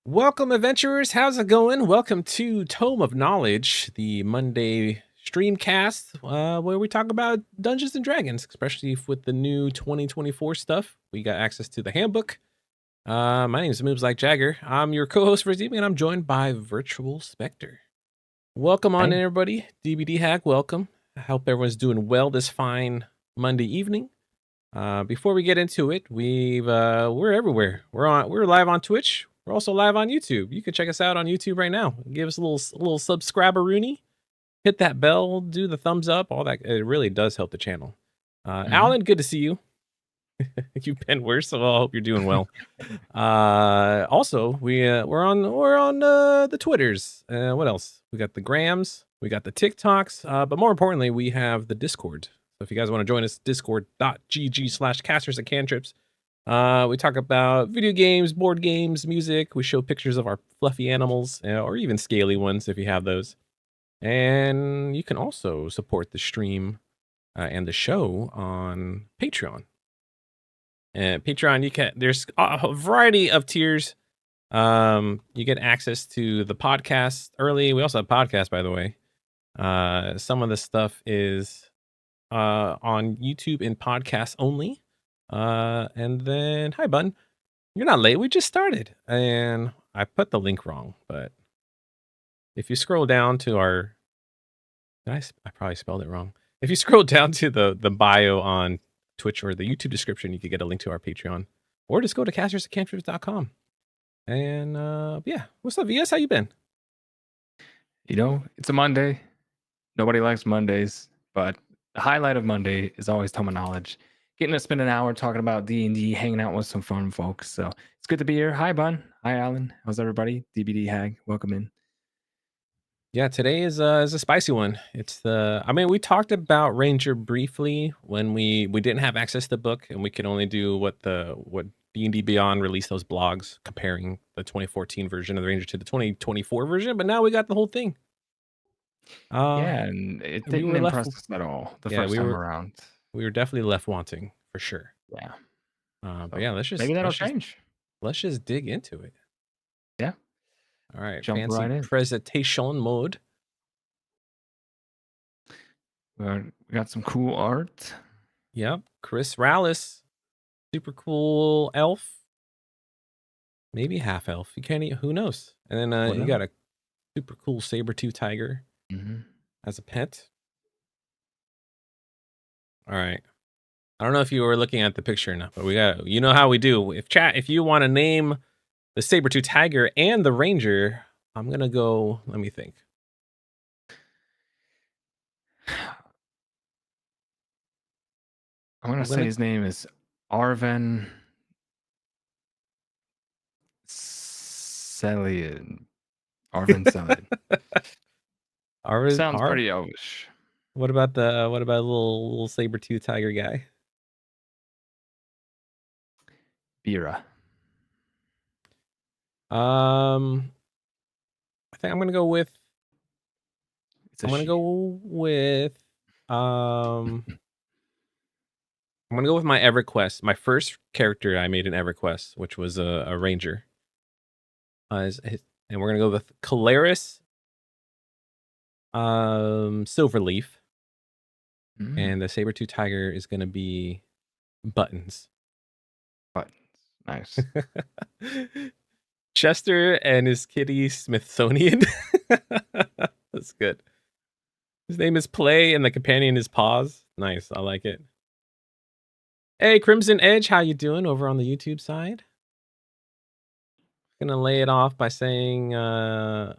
Welcome, adventurers. How's it going? Welcome to Tome of Knowledge, the Monday streamcast where we talk about Dungeons and Dragons, especially with the new 2024 stuff. We got access to the handbook. My name is Moves Like Jagger. I'm your co-host for this evening, and I'm joined by Virtual Spectre. Welcome on in, Hey. everybody. DBD Hack, welcome. I hope everyone's doing well this fine Monday evening. Before we get into it, we're everywhere. We're live on Twitch. We're also live on YouTube. You can check us out on YouTube right now. Give us a little subscriber rooney. Hit that bell, do the thumbs up, all that. It really does help the channel. Alan, good to see you. You've been worse, so I hope you're doing well. Also, we're on the Twitters. What else? We got the Grams, we got the TikToks, but more importantly, we have the Discord. So if you guys want to join us, discord.gg/casters and cantrips. We talk about video games, board games, music. We show pictures of our fluffy animals, or even scaly ones if you have those. And you can also support the stream and the show on Patreon. And Patreon, there's a variety of tiers. You get access to the podcast early. We also have podcasts, by the way. Some of the stuff is on YouTube in podcast only. And then, hi, Bun. You're not late. We just started. And I put the link wrong, but if you scroll down to our, I probably spelled it wrong. If you scroll down to the bio on Twitch or the YouTube description, you can get a link to our Patreon, or just go to castersandcantrips.com. And yeah, what's up, VS? How you been? It's a Monday. Nobody likes Mondays, but the highlight of Monday is always Tome of Knowledge. Getting to spend an hour talking about D&D, hanging out with some fun folks. So it's good to be here. Hi, Bun. Hi, Alan. How's everybody? DBD Hag, welcome in. Yeah, today is a spicy one. It's we talked about Ranger briefly when we didn't have access to the book and we could only do what D&D Beyond released, those blogs comparing the 2014 version of the Ranger to the 2024 version, but now we got the whole thing. And it didn't impress us at all the first time around. We were definitely left wanting, for sure. Yeah. But yeah, maybe that'll change. Let's just dig into it. Yeah. All right, Jump fancy right in. presentation mode. We got some cool art. Yep, Chris Rallis, super cool elf. Maybe half elf. You can't eat. Who knows? And then you got a super cool saber-tooth tiger as a pet. All right. I don't know if you were looking at the picture or not, but you know how we do. If you want to name the saber-tooth tiger and the ranger, I'm gonna go. Let me think. I'm gonna say his name is Arven Celian. Arven Celian. Sounds pretty elvish. What about a little saber-tooth tiger guy? Bira. I think I'm gonna go with. I'm gonna go with my EverQuest. My first character I made in EverQuest, which was a ranger. And we're gonna go with Calaris Silverleaf. And the saber-tooth tiger is gonna be Buttons. Nice. Chester and his kitty Smithsonian. That's good. His name is Play and the companion is Paws. Nice, I like it. Hey, Crimson Edge, how you doing over on the YouTube side? Gonna lay it off by saying I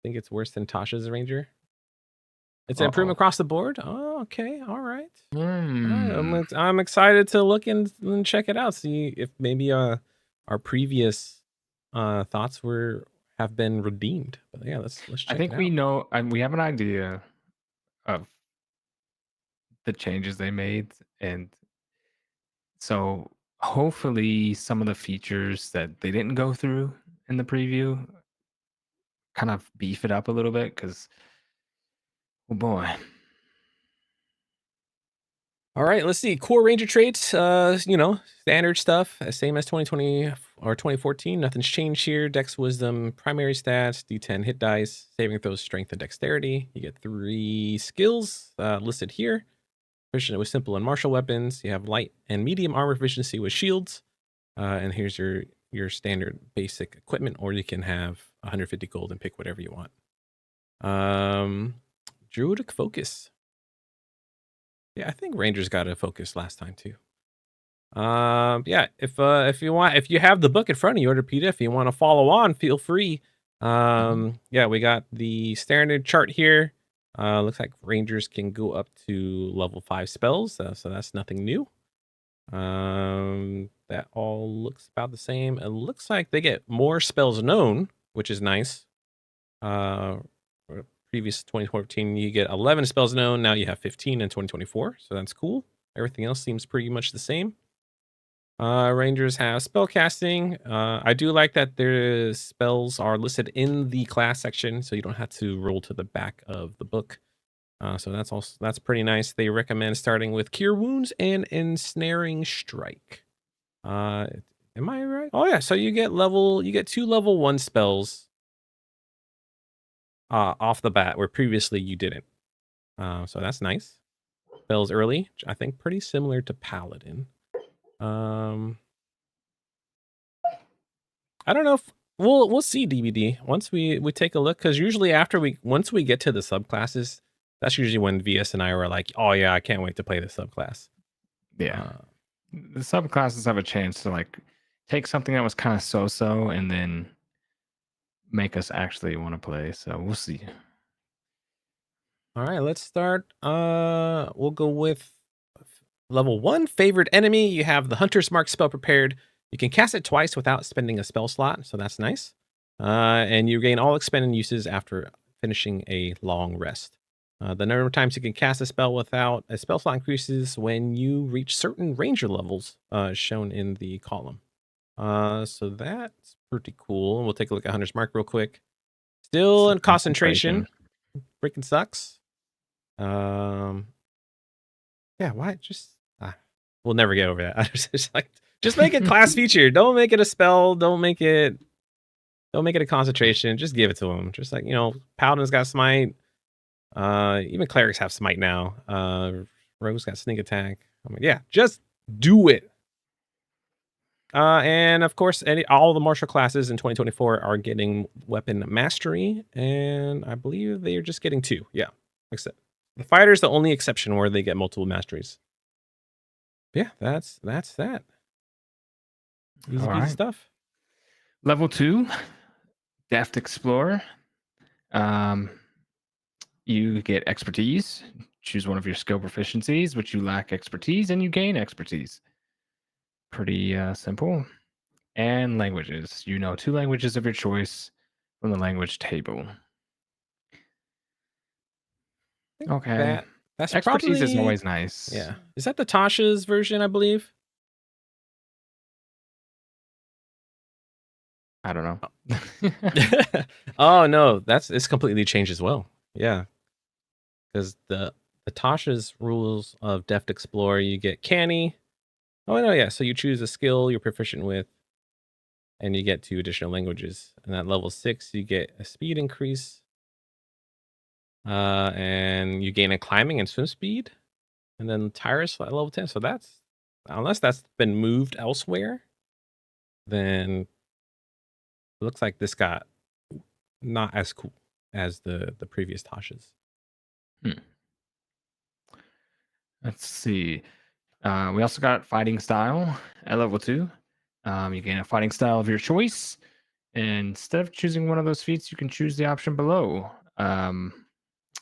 think it's worse than Tasha's Ranger. It's an improvement across the board. Oh, okay, all right. I'm excited to look and check it out. See if maybe our previous thoughts have been redeemed. But yeah, let's check it out. I think we know, and we have an idea of the changes they made, and so hopefully some of the features that they didn't go through in the preview kind of beef it up a little bit, because oh boy. All right, let's see. Core Ranger traits, standard stuff, same as 2020 or 2014. Nothing's changed here. Dex, Wisdom, primary stats, D10 hit dice, saving throws, strength, and dexterity. You get 3 skills listed here. Proficient with simple and martial weapons. You have light and medium armor proficiency with shields. And here's your standard basic equipment, or you can have 150 gold and pick whatever you want. Druidic focus. Yeah, I think Rangers got a focus last time too. Yeah, if you have the book in front of you, or PDF, if you want to follow on, feel free. Yeah, we got the standard chart here. Looks like Rangers can go up to level 5 spells, so that's nothing new. That all looks about the same. It looks like they get more spells known, which is nice. Previous 2014, you get 11 spells known. Now you have 15 in 2024, so that's cool. Everything else seems pretty much the same. Rangers have spell casting. I do like that their spells are listed in the class section, so you don't have to roll to the back of the book. So that's pretty nice. They recommend starting with Cure Wounds and Ensnaring Strike. Am I right? Oh yeah, so you get 2 level 1 spells off the bat, where previously you didn't. So that's nice. Spells early, I think pretty similar to Paladin. I don't know if we'll see DBD once we take a look, because usually once we get to the subclasses, that's usually when VS and I were like, oh yeah, I can't wait to play this subclass. Yeah. The subclasses have a chance to like take something that was kind of so-so and then make us actually want to play. So we'll see. All right, let's start. We'll go with level 1, Favored Enemy. You have the Hunter's Mark spell prepared. You can cast it twice without spending a spell slot, so that's nice. And you gain all expended uses after finishing a long rest. The number of times you can cast a spell without a spell slot increases when you reach certain ranger levels, shown in the column. So that's pretty cool. We'll take a look at Hunter's Mark real quick. Still in concentration. Freaking sucks. Yeah, why we'll never get over that. I just make it class feature. Don't make it a spell. Don't make it a concentration. Just give it to them. Just like, Paladin's got smite. Even clerics have smite now. Rogue's got sneak attack. Yeah, just do it. And of course, all the martial classes in 2024 are getting weapon mastery, and I believe they are just getting 2. Yeah, except the fighter's the only exception where they get multiple masteries. Yeah, that's that. Easy peasy stuff. Level 2, Deft Explorer. You get expertise. Choose one of your skill proficiencies, which you lack expertise, and you gain expertise. Pretty simple. And languages. You know 2 languages of your choice from the language table. Okay. That's expertise probably, is always nice. Yeah. Is that the Tasha's version, I believe? I don't know. Oh no, it's completely changed as well. Yeah. Because the Tasha's rules of Deft Explorer, you get Canny. Oh no, yeah. So you choose a skill you're proficient with, and you get 2 additional languages. And at level 6, you get a speed increase. And you gain a climbing and swim speed. And then Tyrus at level 10. So that's, unless that's been moved elsewhere, then it looks like this got not as cool as the previous Tasha's. Let's see. We also got fighting style at level 2. You gain a fighting style of your choice. And instead of choosing one of those feats, you can choose the option below.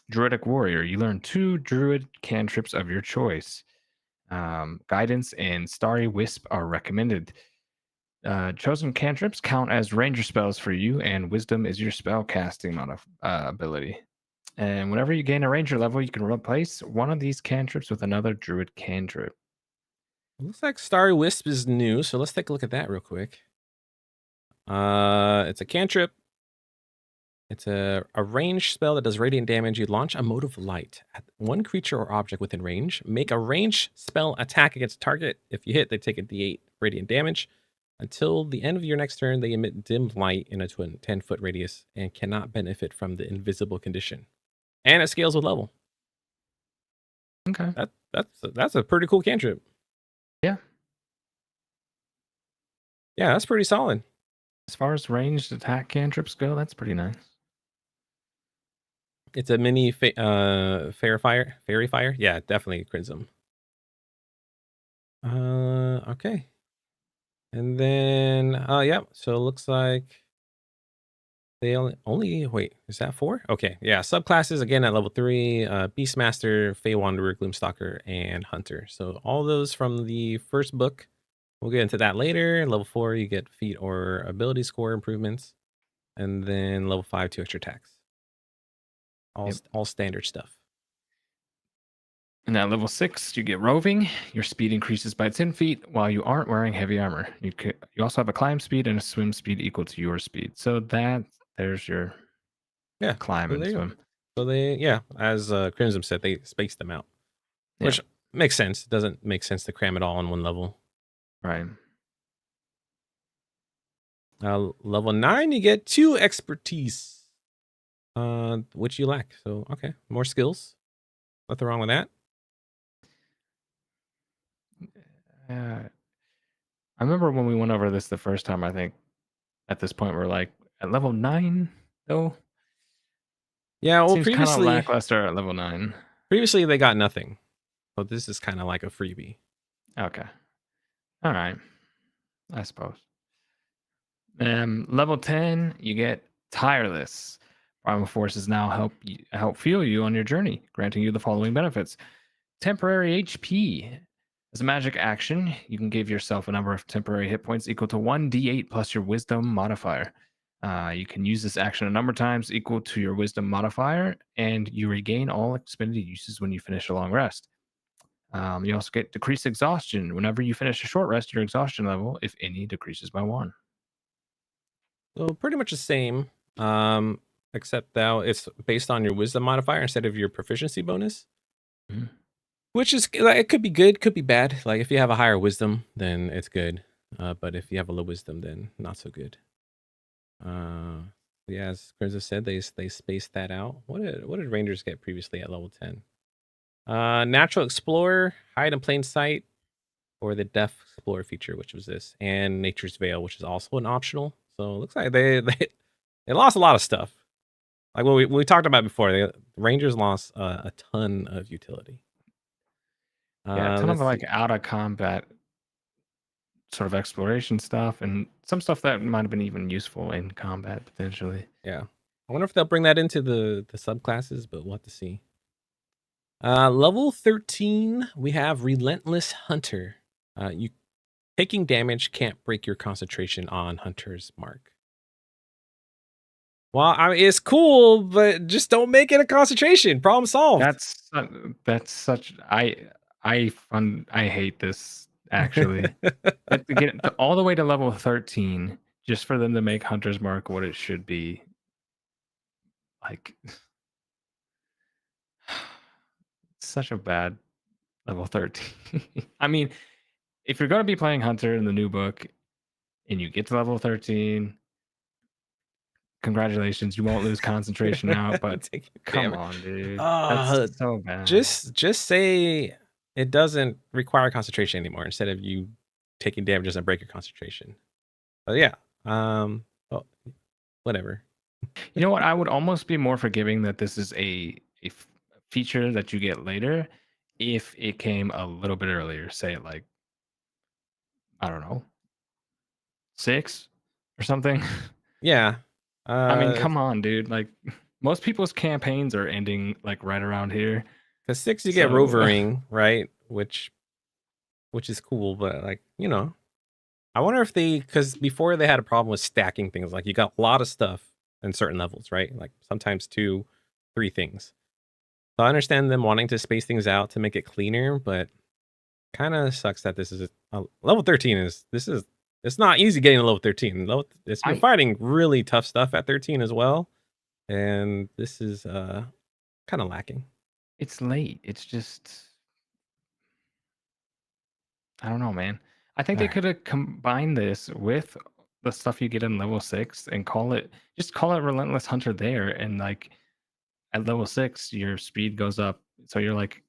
Druidic Warrior. You learn 2 Druid cantrips of your choice. Guidance and Starry Wisp are recommended. Chosen cantrips count as ranger spells for you, and Wisdom is your spell casting ability. And whenever you gain a ranger level, you can replace one of these cantrips with another druid cantrip. It looks like Starry Wisp is new, so let's take a look at that real quick. It's a cantrip. It's a ranged spell that does radiant damage. You launch a mode of light at one creature or object within range. Make a ranged spell attack against target. If you hit, they take a d8 radiant damage. Until the end of your next turn, they emit dim light in a 10-foot radius and cannot benefit from the invisible condition. And it scales with level. Okay. That's a pretty cool cantrip. Yeah. Yeah, that's pretty solid. As far as ranged attack cantrips go, that's pretty nice. It's a mini fairy fire. Yeah, definitely Crimson. Okay. And then yeah, so it looks like they only wait, is that 4? Okay, yeah, subclasses again at level 3, Beastmaster, Fey Wanderer, Gloomstalker, and Hunter. So all those from the first book. We'll get into that later. Level 4, you get feat or ability score improvements. And then level 5, 2 extra attacks. All standard stuff. And at level 6, you get roving. Your speed increases by 10 feet while you aren't wearing heavy armor. You also have a climb speed and a swim speed equal to your speed. So there's your climb and swim. So they, as Crimson said, they spaced them out, which makes sense. It doesn't make sense to cram it all on one level. Right. Level 9, you get 2 expertise, which you lack. So, okay, more skills. Nothing wrong with that. I remember when we went over this the first time, I think at this point we're like at level 9 though. Yeah, well, seems kind of lackluster at level 9. Previously they got nothing. So this is kind of like a freebie. Okay. All right. I suppose. Level 10, you get Tireless. Primal forces now help fuel you on your journey, granting you the following benefits. Temporary HP. As a magic action, you can give yourself a number of temporary hit points equal to 1d8 plus your wisdom modifier. You can use this action a number of times equal to your wisdom modifier, and you regain all expended uses when you finish a long rest. You also get decreased exhaustion. Whenever you finish a short rest, your exhaustion level, if any, decreases by 1. So pretty much the same, except now it's based on your wisdom modifier instead of your proficiency bonus. Mm-hmm. Which is, it could be good, could be bad. Like if you have a higher wisdom, then it's good. But if you have a low wisdom, then not so good. Yeah, as Crimson said, they spaced that out. What did Rangers get previously at level 10? Natural Explorer, Hide in Plain Sight, or the Deaf Explorer feature, which was this, and Nature's Veil, which is also an optional. So it looks like they lost a lot of stuff. Like what we talked about before, the Rangers lost a ton of utility. Yeah, a ton of like out of combat sort of exploration stuff, and some stuff that might have been even useful in combat potentially. Yeah, I wonder if they'll bring that into the subclasses, but we'll have to see. Level 13, we have Relentless Hunter. You taking damage can't break your concentration on Hunter's Mark. Well, I mean, it's cool, but just don't make it a concentration. Problem solved. That's such I hate this actually. To get all the way to level 13 just for them to make Hunter's Mark what it should be. Like such a bad level 13. I mean, if you're going to be playing Hunter in the new book and you get to level 13, congratulations, you won't lose concentration out, but come on, dude. That's so bad. Just say it doesn't require concentration anymore instead of you taking damage doesn't break your concentration. But yeah, well, whatever. You know what? I would almost be more forgiving that this is a feature that you get later if it came a little bit earlier. Say it like, I don't know, 6 or something. Yeah. I mean, come on, dude. Like most people's campaigns are ending like right around here. Because 6 you get rovering, right? Which is cool, but like, I wonder if because before they had a problem with stacking things, like you got a lot of stuff in certain levels, right? Like sometimes 2, 3 things. So I understand them wanting to space things out to make it cleaner, but kind of sucks that this is level 13 it's not easy getting to level 13. You're fighting really tough stuff at 13 as well. and this is kind of lacking. It's late. It's just I don't know, man. I think All they right. could have combined this with the stuff you get in level 6 and call it Relentless Hunter there, and like at level 6 your speed goes up, so you're like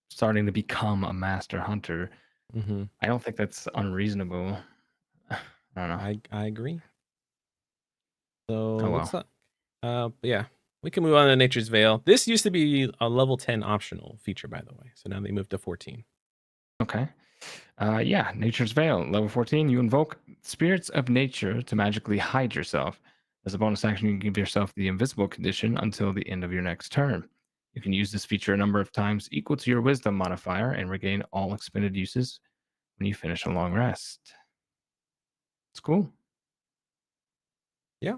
starting to become a master hunter. Mm-hmm. I don't think that's unreasonable. I don't know. I agree. So Oh looks well. like but yeah, we can move on to Nature's Veil. This used to be a level 10 optional feature, by the way. So now they moved to 14. Okay. Yeah, Nature's Veil, level 14. You invoke spirits of nature to magically hide yourself. As a bonus action, you can give yourself the invisible condition until the end of your next turn. You can use this feature a number of times equal to your wisdom modifier and regain all expended uses when you finish a long rest. It's cool. Yeah.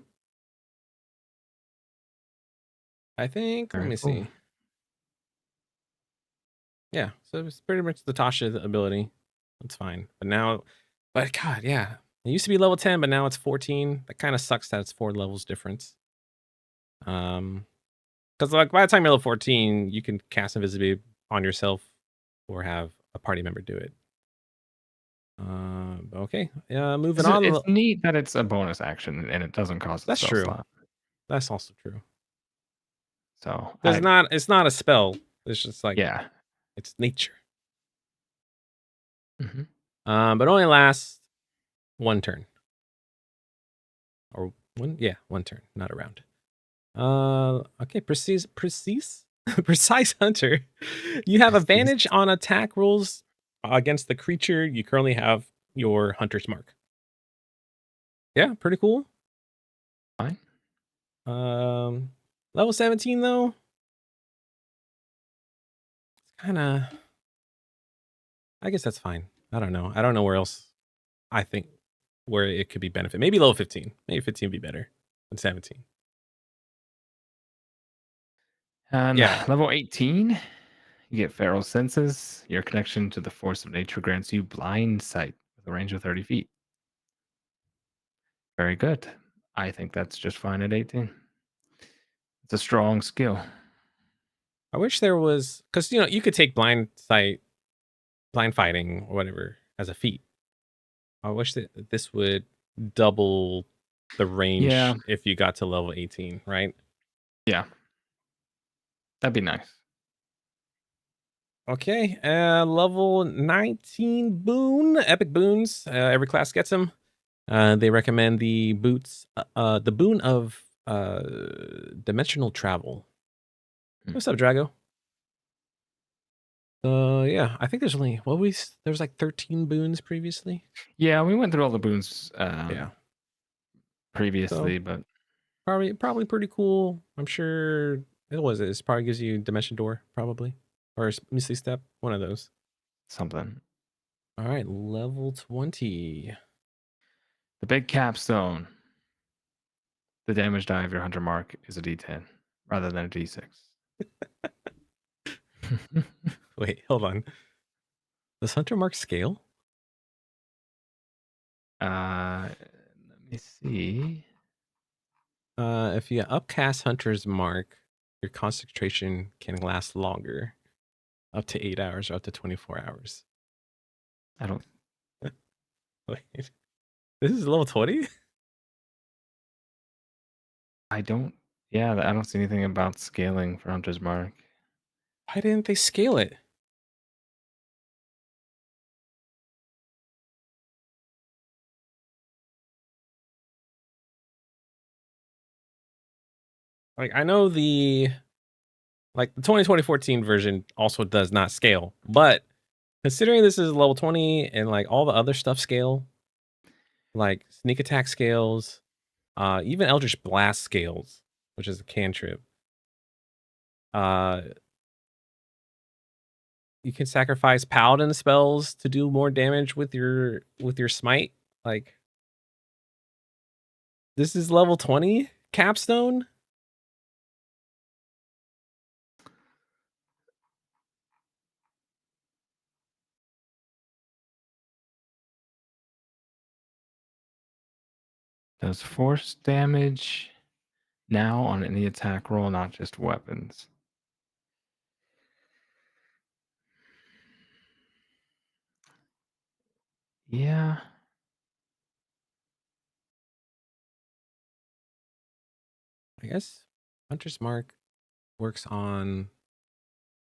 I think, let Very me cool. see. Yeah. So it's pretty much the Tasha ability. That's fine. But God, yeah. It used to be level 10, but now it's 14. That kind of sucks that it's 4 levels difference. Because like by the time you're level 14, you can cast invisibility on yourself or have a party member do it. Okay. Moving It's on. neat that it's a bonus action and it doesn't cost a That's spell true. slot. That's also true. So There's not. It's not a spell. It's just like yeah. it's nature. Hmm. But only lasts one turn or one. Yeah, one turn, not a round. Okay. Precise hunter. You have advantage on attack rolls against the creature you currently have your hunter's mark. Yeah, pretty cool. Fine. Um, level 17 though. Kind of. I guess that's fine. I don't know. I don't know where else. I think where it could be benefit. Maybe level 15. Maybe 15 would be better than 17. And Yeah. level 18. You get feral senses. Your connection to the force of nature grants you blind sight with a range of 30 feet. Very good. I think that's just fine at 18. It's a strong skill. I wish there was because you could take blind sight, blind fighting, or whatever as a feat. I wish that this would double the Yeah, range if you got to level 18, right? yeah, that'd be nice. Okay, level 19 boon, epic boons. Every class gets them. They recommend the boon of dimensional travel. Hmm. What's up, Drago? Yeah, I think there's like 13 boons previously. Yeah, we went through all the boons Yeah, so previously, but probably pretty cool. I'm sure it was. It probably gives you dimension door, probably, or misty step, one of those. something. All right, level 20. The big capstone. The damage die of your hunter mark is a d10 rather than a d6. Wait, hold on. Does Hunter Mark scale? Let me see. If you upcast Hunter's Mark, your concentration can last longer, up to 8 hours or up to 24 hours. I don't. Wait, this is level 20? I don't. Yeah, I don't see anything about scaling for hunter's mark. Why didn't they scale it? Like, I know the 2014 version also does not scale, but considering this is level 20 and like all the other stuff scale, like sneak attack scales, even Eldritch Blast scales, which is a cantrip. Uh, you can sacrifice paladin spells to do more damage with your smite. Like this is level 20 capstone. Does force damage now on any attack roll, not just weapons. Yeah. I guess Hunter's Mark works on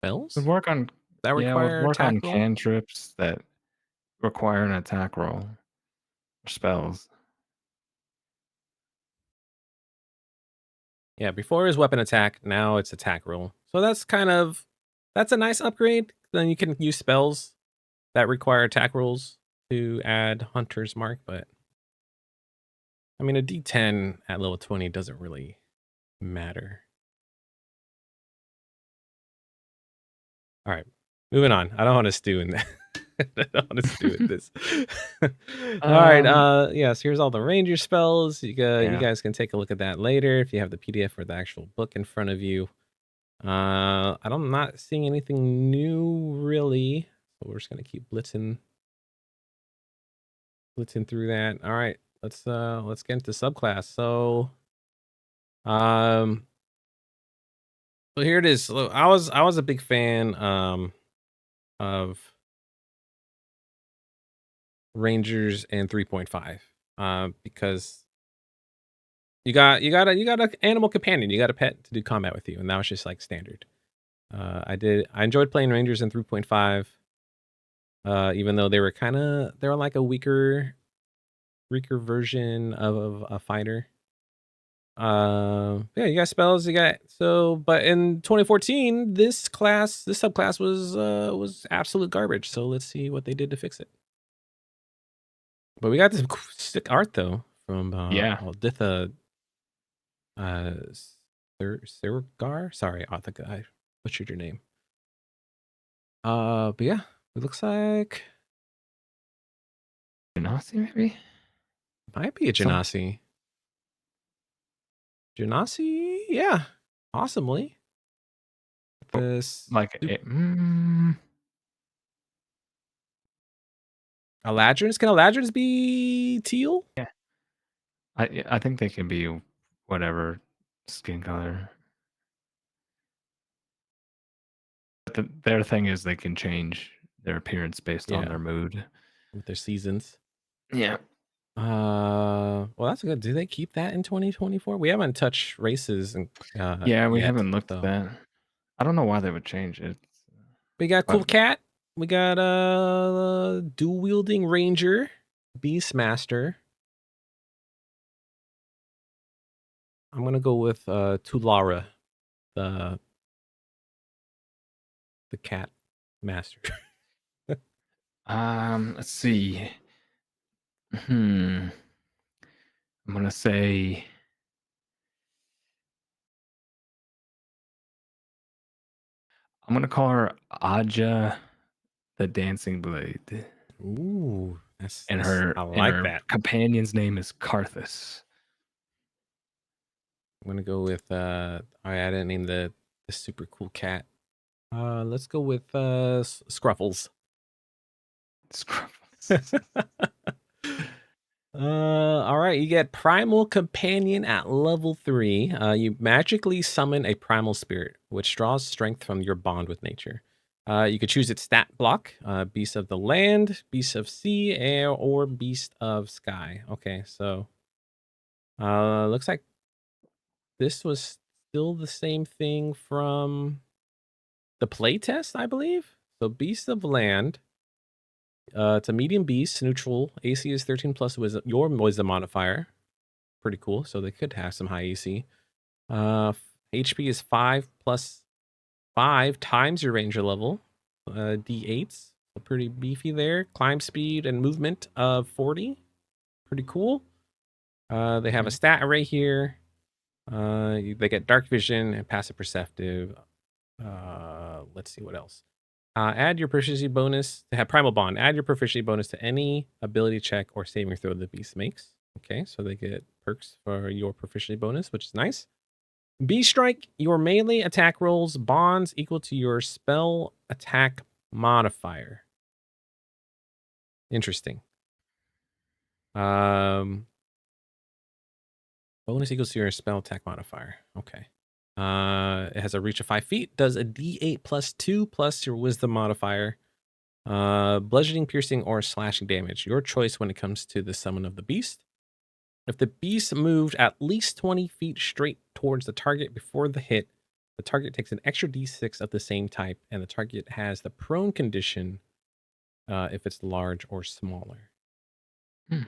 Would spells work on that yeah, would require work attack on roll. cantrips that require an attack roll or spells. Yeah, before it was weapon attack, now it's attack roll. So that's a nice upgrade. Then you can use spells that require attack rolls to add Hunter's Mark, but I mean a D10 at level 20 doesn't really matter. All right, moving on. I don't want to stew in that. I don't want to stew in this. All right. Um, Yes, here's all the ranger spells. You yeah. guys can take a look at that later if you have the PDF or the actual book in front of you. I'm not seeing anything new really. So we're just gonna keep blitzing through that. All right, let's get into subclass. Um so here it is. So I was a big fan of Rangers and 3.5. Because you got a animal companion, you got a pet to do combat with you, and that was just like standard. I enjoyed playing Rangers in 3.5. Even though they were like a weaker version of a fighter. Yeah, you got spells. You got but in 2014, this subclass was absolute garbage. So let's see what they did to fix it. But we got this sick art though from Yeah. Alditha Sirgar. Sorry, I think I butchered your name. But yeah, it looks like Genasi, maybe? might be a Some Genasi. Genasi, yeah, awesomely. This like Eladrins. Can Eladrins be teal? yeah. I think they can be whatever skin color. But their thing is they can change their appearance based on Yeah, their mood. with their seasons. Yeah. Well, that's good. Do they keep that in 2024? We haven't touched races and Yeah, we yet, haven't looked at so. that. I don't know why they would change it. We got But cool cat. We got dual wielding ranger, Beastmaster. I'm gonna go with Tulara, the cat master. let's see. Hmm. I'm gonna say I'm gonna call her Aja the Dancing Blade. Ooh, And I and like her that. companion's name is Karthus. I'm gonna go with I didn't name the super cool cat. Let's go with Scruffles. Scruffles. All right, you get Primal Companion at level 3. You magically summon a primal spirit, which draws strength from your bond with nature. You could choose its stat block, Beast of the Land, Beast of Sea, Air, or Beast of Sky. Okay, so looks like this was still the same thing from the playtest, I believe. So Beast of Land, it's a medium beast, neutral. AC is 13 plus wisdom, your wisdom modifier. Pretty cool. So they could have some high AC. HP is 5 plus 5 times your ranger level. D8s. So pretty beefy there. Climb speed and movement of 40. Pretty cool. They have a stat array here. They get dark vision and passive perceptive. Let's see what else. Add your proficiency bonus to have primal bond. Add your proficiency bonus to any ability check or saving throw the beast makes. Okay, so they get perks for your proficiency bonus, which is nice. Beast strike, your melee attack rolls bonds equal to your spell attack modifier. Interesting. Bonus equals to your spell attack modifier. Okay. It has a reach of 5 feet. Does a D8 plus 2 plus your wisdom modifier. Bludgeoning, piercing, or slashing damage. Your choice when it comes to the summon of the beast. If the beast moved at least 20 feet straight towards the target before the hit, the target takes an extra d6 of the same type, and the target has the prone condition if it's large or smaller. Hmm.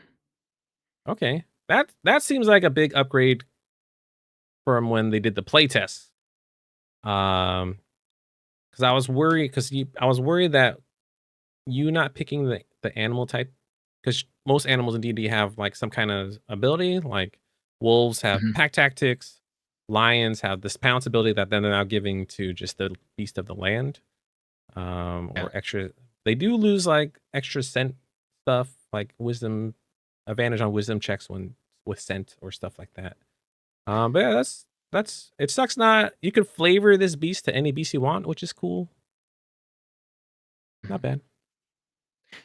Okay, that seems like a big upgrade from when they did the playtest. Because I was worried that you not picking the animal type, because most animals in D&D have like some kind of ability. Like wolves have Mhm. pack tactics, lions have this pounce ability that then they're now giving to just the beast of the land. Yeah. Or extra. They do lose like extra scent stuff, like wisdom advantage on wisdom checks when with scent or stuff like that. But yeah, that's it. Sucks not you can flavor this beast to any beast you want, which is cool. Not bad.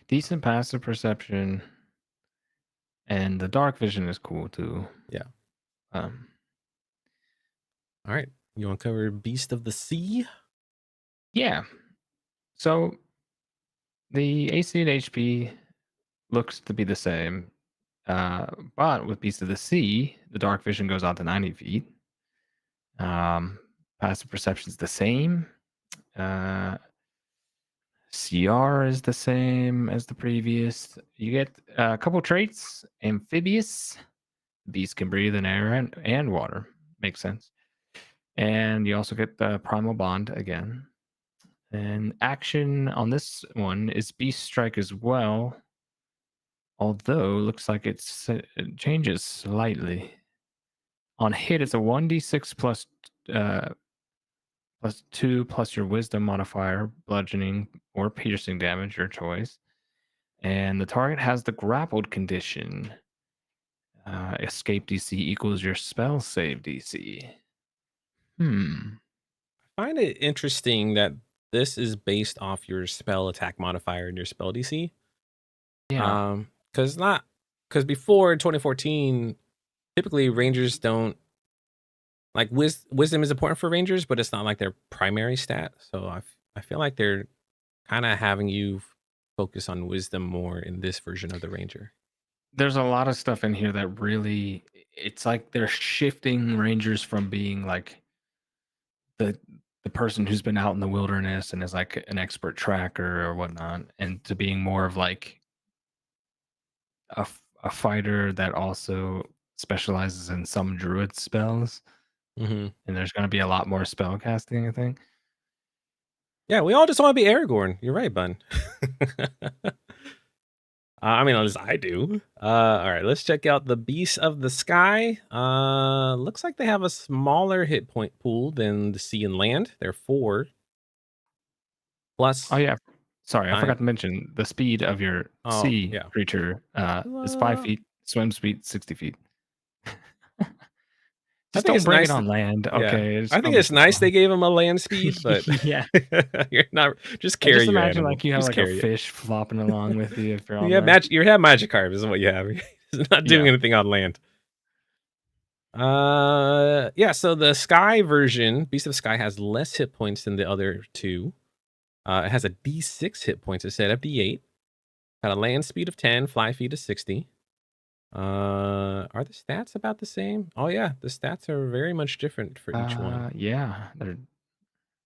Decent passive perception, and the dark vision is cool too. Yeah. Um, All right. You want to cover Beast of the Sea? yeah. So the AC and HP looks to be the same, but with Beast of the Sea, the dark vision goes out to 90 feet. Passive perception is the same. CR is the same as the previous. You get a couple traits. Amphibious. Beast can breathe in air and water. Makes sense. And you also get the primal bond again. And action on this one is Beast Strike as well. Although looks like it changes slightly. On hit, it's a 1d6 plus 2 plus your wisdom modifier, bludgeoning or piercing damage, your choice. And the target has the grappled condition. Escape DC equals your spell save DC. I find it interesting that this is based off your spell attack modifier and your spell DC. Yeah. Because before in 2014, typically Rangers don't like wisdom is important for Rangers, but it's not like their primary stat. So I feel like they're kind of having you focus on wisdom more in this version of the Ranger. There's a lot of stuff in here that really, it's like they're shifting Rangers from being like the person who's been out in the wilderness and is like an expert tracker or whatnot, and to being more of like a fighter that also specializes in some druid spells. Mm-hmm. And there's going to be a lot more spell casting, I think. Yeah, we all just want to be Aragorn. You're right, Bun. I mean, at least I do. All right, let's check out the Beasts of the Sky. Looks like they have a smaller hit point pool than the sea and land. They're 4 Oh plus yeah, sorry, I 5. forgot to mention the speed of your Oh, sea yeah. creature is 5 Uh, feet, swim speed 60 feet. I Just think don't it's bring it nice. on land, Yeah, okay? It's I think gonna be it's so nice they fun. gave them a land speed, but Yeah, you're not. Just and carry just your imagine animal. like you have Just like a carry it. fish flopping along with you if you're on You have land. Magikarp is what you have. It's not doing Yeah. anything on land. Yeah, so the Sky version, Beast of Sky, has less hit points than the other two. It has a D6 hit points instead of D8. Got a land speed of 10, fly speed of 60. Are the stats about the same? Oh yeah, the stats are very much different for each one. Yeah, they're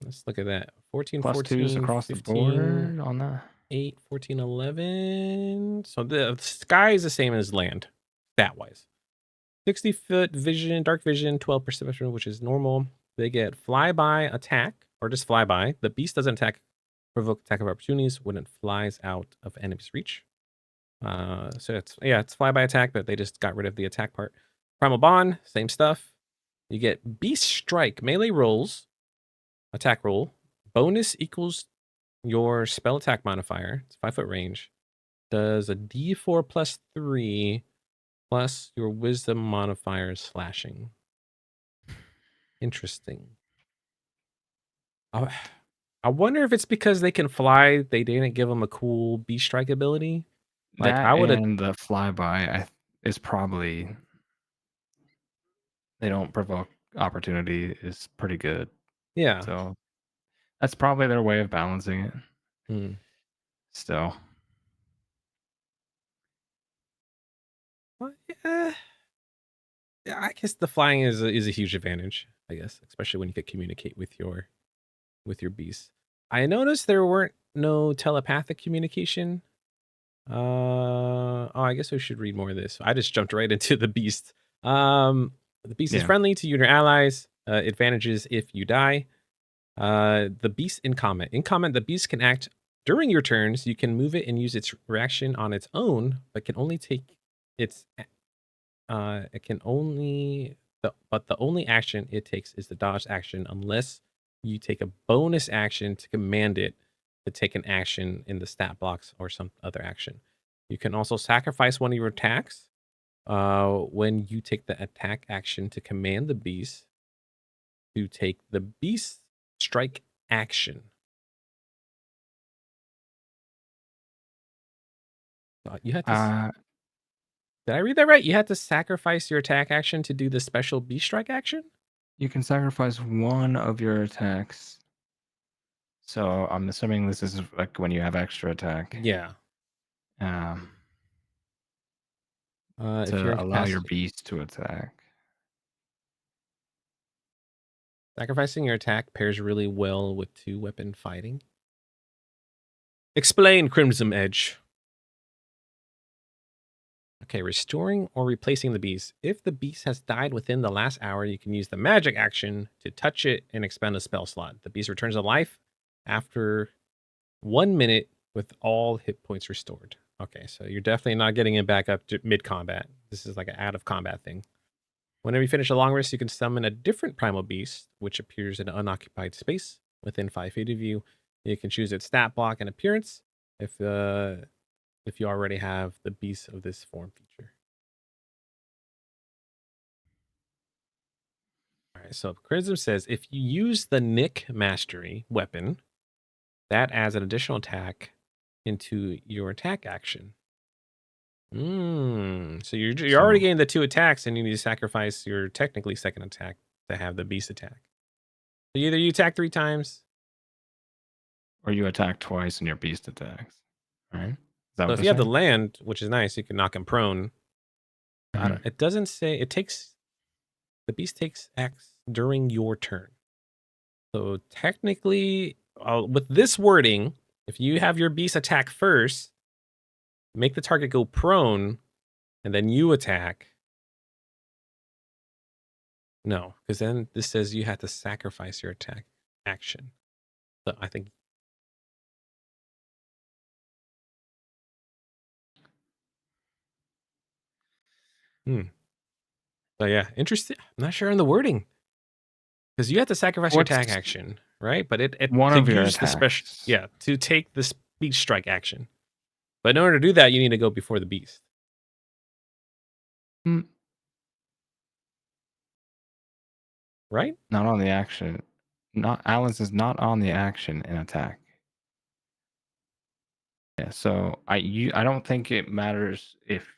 Let's look at that. 14, plus 2s 14, across the 15, board on the 8, 14, 11. So the Sky is the same as land, stat-wise. 60-foot vision, dark vision, 12 perception, which is normal. They get flyby attack, or just flyby. The beast doesn't provoke attack of opportunities when it flies out of enemy's reach. So it's flyby attack, but they just got rid of the attack part. Primal bond, same stuff. You get beast strike, melee rolls, attack roll. Bonus equals your spell attack modifier. It's 5-foot range. Does a D4 plus 3 plus your wisdom modifier slashing. Interesting. I wonder if it's because they can fly, they didn't give them a cool beast strike ability. Like that I would have and the flyby is probably they don't provoke opportunity is pretty good. Yeah. So that's probably their way of balancing it. Hmm. Still, Well, yeah, I guess the flying is a huge advantage. I guess, especially when you could communicate with your beast. I noticed there weren't no telepathic communication. Oh, I guess we should read more of this. I just jumped right into the beast. The beast is yeah. friendly to you and your allies. Advantages if you die. The beast in comment. In comment, the beast can act during your turns. You can move it and use its reaction on its own, but can only take its. It can only. But the only action it takes is the dodge action, unless you take a bonus action to command it to take an action in the stat blocks or some other action. You can also sacrifice one of your attacks when you take the attack action to command the beast to take the beast strike action. You had to. Did I read that right? You had to sacrifice your attack action to do the special beast strike action? You can sacrifice one of your attacks. So I'm assuming this is like when you have extra attack. Yeah. Um, If you're to allow your incapacitated. beast to attack. Sacrificing your attack pairs really well with 2-weapon fighting. Explain, Crimson Edge. Okay, restoring or replacing the beast. If the beast has died within the last hour, you can use the magic action to touch it and expend a spell slot. The beast returns to life after 1 minute with all hit points restored. Okay, so you're definitely not getting it back up to mid-combat. This is like an out-of-combat thing. Whenever you finish a long rest, you can summon a different primal beast, which appears in an unoccupied space within 5 feet of you. You can choose its stat block and appearance if you already have the beast of this form feature. All right, so Chrism says if you use the Nick Mastery weapon, that adds an additional attack into your attack action. So you're already So, getting the 2 attacks, and you need to sacrifice your technically second attack to have the beast attack. So either you attack 3 times. or you attack twice and your beast attacks. Right? Is that So what if they're you have the saying? land, which is nice, you can knock him prone. Mhm. It doesn't say it takes the beast takes X during your turn. So technically, with this wording, if you have your beast attack first, make the target go prone, and then you attack. No, because then this says you have to sacrifice your attack action. So I think. So yeah, interesting. I'm not sure on the wording because you have to sacrifice your attack What's action, right? But it one to of your use the special, attacks? yeah, to take the speed strike action. But in order to do that, you need to go before the beast, Mm, right? Not on the action. Not Alice is not on the action in attack. Yeah, so I don't think it matters if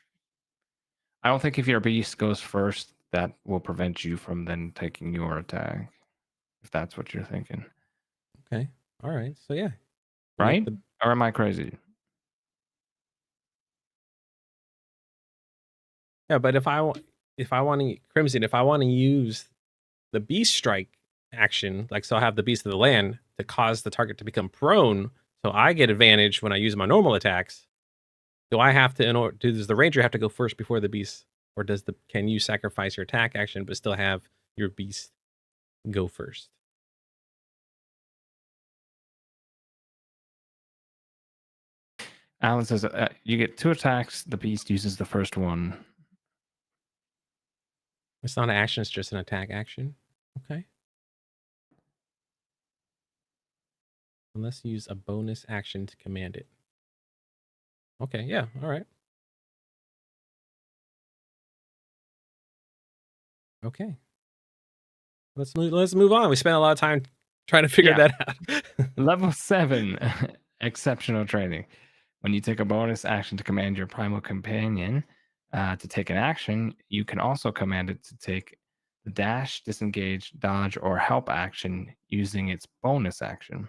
I don't think if your beast goes first, that will prevent you from then taking your attack. If that's what you're thinking, Okay, all right. So yeah, you get right? the Or am I crazy? yeah. But if I want to Crimson, if I want to use the beast strike action, like so, I have the beast of the land to cause the target to become prone, so I get advantage when I use my normal attacks. Do I have to in order does the ranger have to go first before the beast, or can you sacrifice your attack action but still have your beast go first? Alan says you get 2 attacks. The beast uses the first one. It's not an action; it's just an attack action. Okay, unless you use a bonus action to command it. Okay, yeah, all right. Okay, let's move on. We spent a lot of time trying to figure Yeah. that out. Level 7, exceptional training. When you take a bonus action to command your primal companion to take an action, you can also command it to take the dash, disengage, dodge, or help action using its bonus action.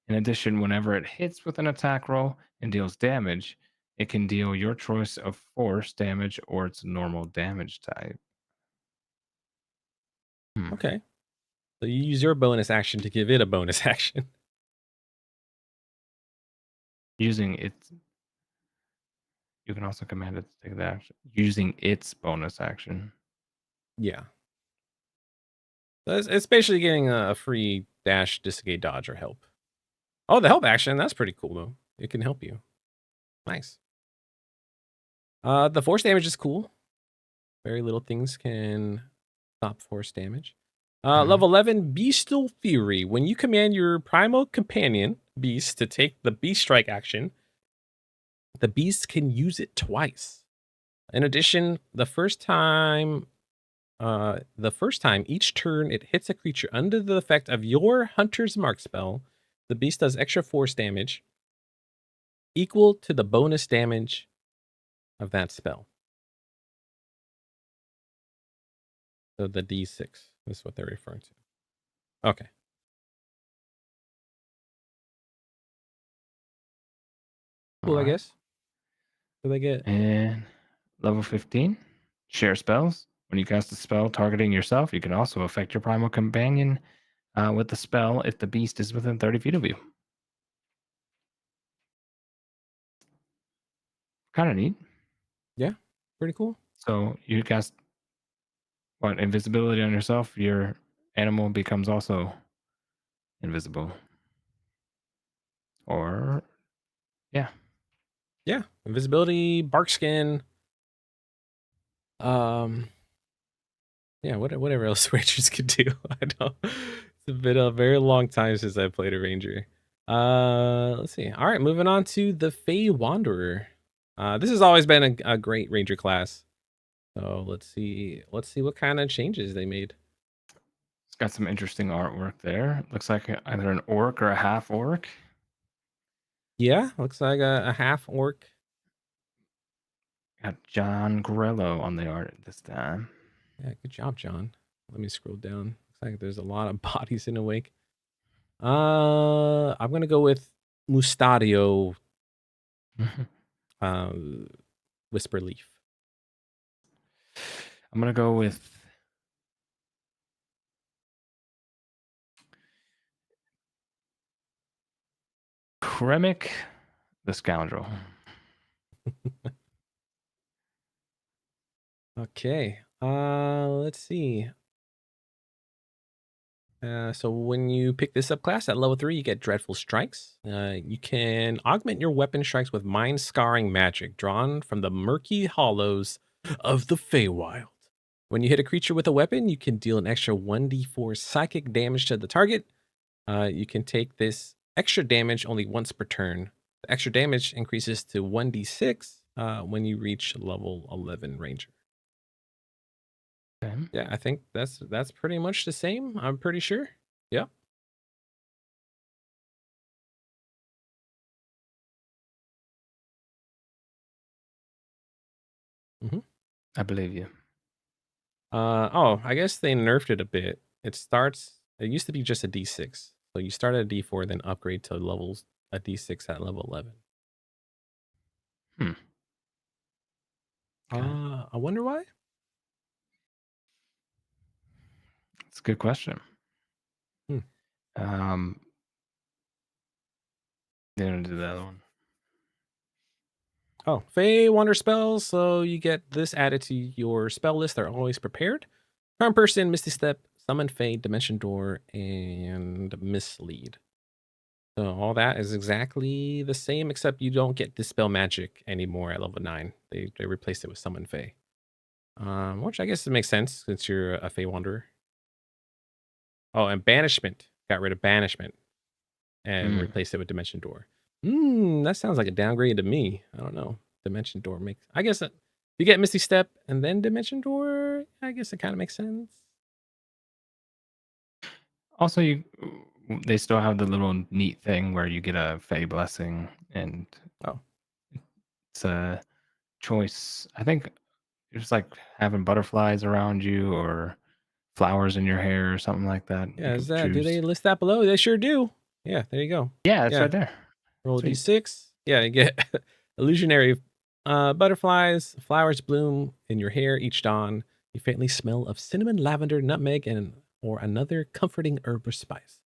In addition, whenever it hits with an attack roll and deals damage, it can deal your choice of force damage or its normal damage type. Hmm. Okay. So you use your bonus action to give it a bonus action. Using its, you can also command it to take the action using its bonus action. Yeah. So it's basically getting a free dash, disengage, dodge, or help. Oh, the help action. That's pretty cool, though. It can help you. Nice. The force damage is cool. Very little things can stop force damage. Mhm. Level 11, Beastal Fury. When you command your primal companion, Beast, to take the Beast Strike action, the Beast can use it twice. In addition, the first time each turn it hits a creature under the effect of your Hunter's Mark spell, the Beast does extra force damage equal to the bonus damage of that spell. So the D6 is what they're referring to. Okay. All Cool, I right. guess. Do they get And level 15, share spells. When you cast a spell targeting yourself, you can also affect your primal companion with the spell if the beast is within 30 feet of you. Kind of neat. yeah, pretty cool. So you cast what invisibility on yourself, your animal becomes also invisible. Or yeah, Yeah. Invisibility, bark skin, um yeah, whatever else rangers could do. I know it's been a very long time since I played a ranger. Let's see. All right, moving on to the Fey Wanderer. This has always been a great ranger class. So let's see. Let's see what kind of changes they made. it's got some interesting artwork there. Looks like either an orc or a half orc. Yeah, looks like a half orc. Got John Grello on the art this time. Yeah, good job, John. Let me scroll down. Looks like there's a lot of bodies in a wake. I'm gonna go with Mustadio uh, Whisper Leaf. I'm gonna go with Kremik the Scoundrel. Okay. Let's see. So when you pick this up class at level 3, you get Dreadful Strikes. You can augment your weapon strikes with Mind Scarring Magic drawn from the murky hollows of the Feywild. When you hit a creature with a weapon, you can deal an extra 1d4 psychic damage to the target. You can take this extra damage only once per turn. The extra damage increases to 1d6 when you reach level 11 Ranger. Okay. Yeah, I think that's pretty much the same. I'm pretty sure. Yeah. hmm I believe you. Oh, I guess they nerfed it a bit. It used to be just a D6. So you start at a D4, then upgrade to levels a D6 at level 11. Hmm. Okay. I wonder why. It's a good question. Hmm. Um, they don't do the other one. Oh, Fey Wander spells. So you get this added to your spell list. They're always prepared. Charm Person, Misty Step, Summon Fey, Dimension Door, and Mislead. So all that is exactly the same, except you don't get Dispel Magic anymore at level 9. They replaced it with Summon Fey. Which I guess it makes sense since you're a Fey Wanderer. Oh, and Banishment. Got rid of Banishment and Hmm. replaced it with Dimension Door. That sounds like a downgrade to me. I don't know. Dimension Door makes. I guess if you get Misty Step and then Dimension Door, I guess it kind of makes sense. Also, they still have the little neat thing where you get a Fey blessing, and Oh, it's a choice. I think it's like having butterflies around you, or flowers in your hair or something like that. You Yeah, is can that? Do choose. they list that below? They sure do. Yeah, there you go. Yeah, it's Yeah, right there. roll a Sweet. d6. Yeah, you get illusionary butterflies. Flowers bloom in your hair each dawn. You faintly smell of cinnamon, lavender, nutmeg, and or another comforting herb or spice.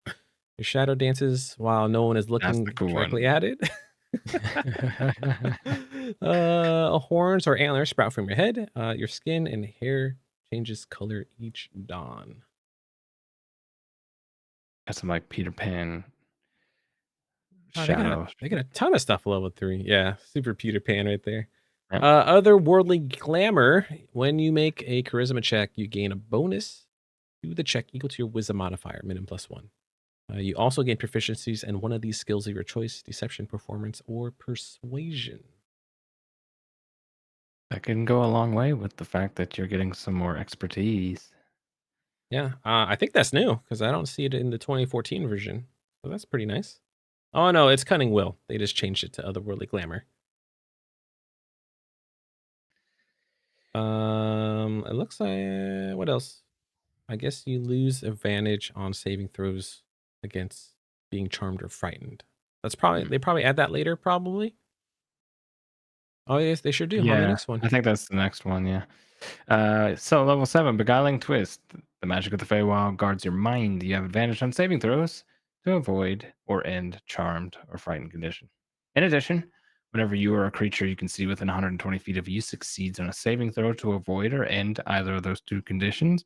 Your shadow dances while no one is That's the looking cool directly one. at it. Horns or antlers sprout from your head. Your skin and hair changes color each dawn. Got some like Peter Pan Oh, they got a shadow. they got a ton of stuff level 3. Yeah, super Peter Pan right there. Yep. Otherworldly glamour. When you make a charisma check, you gain a bonus to the check equal to your wisdom modifier, min +1. You also gain proficiencies in one of these skills of your choice: deception, performance, or persuasion. That can go a long way with the fact that you're getting some more expertise. Yeah, I think that's new because I don't see it in the 2014 version. So that's pretty nice. Oh no, it's Cunning Will. They just changed it to Otherworldly Glamour. It looks like what else? I guess you lose advantage on saving throws against being charmed or frightened. That's probably Hmm. they probably add that later, probably. Oh yes, they sure do on the Yeah, next one. I think that's the next one. Yeah. So level 7, Beguiling Twist. The magic of the Feywild guards your mind. You have advantage on saving throws to avoid or end charmed or frightened condition. In addition, whenever you or a creature you can see within 120 feet of you succeeds on a saving throw to avoid or end either of those two conditions,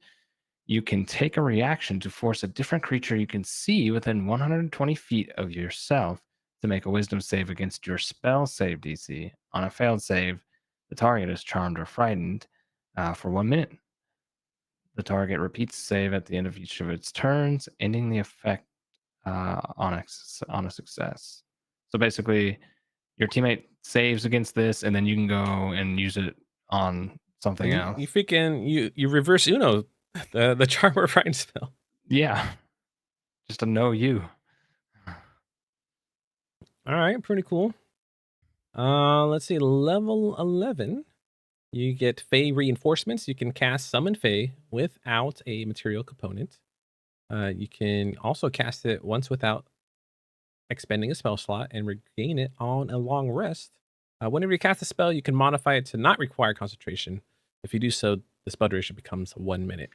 you can take a reaction to force a different creature you can see within 120 feet of yourself to make a wisdom save against your spell save DC. On a failed save, the target is charmed or frightened for 1 minute. The target repeats the save at the end of each of its turns, ending the effect on a success. So basically, your teammate saves against this, and then you can go and use it on Oh, something else. you freaking you reverse Uno the charm or frightened spell. Yeah, just to know you. All right, pretty cool. Let's see, level 11. You get Fey reinforcements. You can cast Summon Fey without a material component. You can also cast it once without expending a spell slot and regain it on a long rest. Whenever you cast a spell, you can modify it to not require concentration. If you do so, the spell duration becomes 1 minute.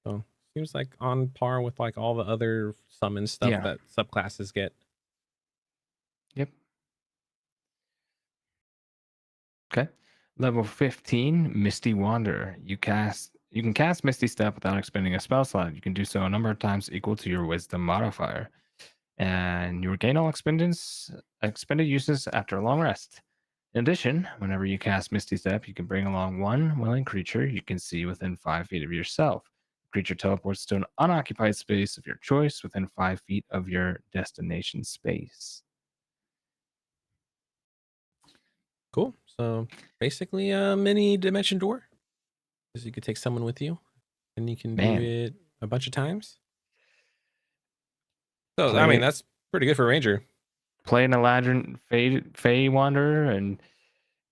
So seems like on par with like all the other summon stuff Yeah. that subclasses get. Yep. Okay. Level 15, Misty Wander. You can cast Misty Step without expending a spell slot. You can do so a number of times equal to your wisdom modifier. And you regain all expended uses after a long rest. In addition, whenever you cast Misty Step, you can bring along one willing creature you can see within 5 feet of yourself. The creature teleports to an unoccupied space of your choice within 5 feet of your destination space. Cool. So basically a mini dimension door. Because you could take someone with you and you can do Man, it a bunch of times. So I mean play that's pretty good for a ranger. play an Eladrin Fey Wanderer, and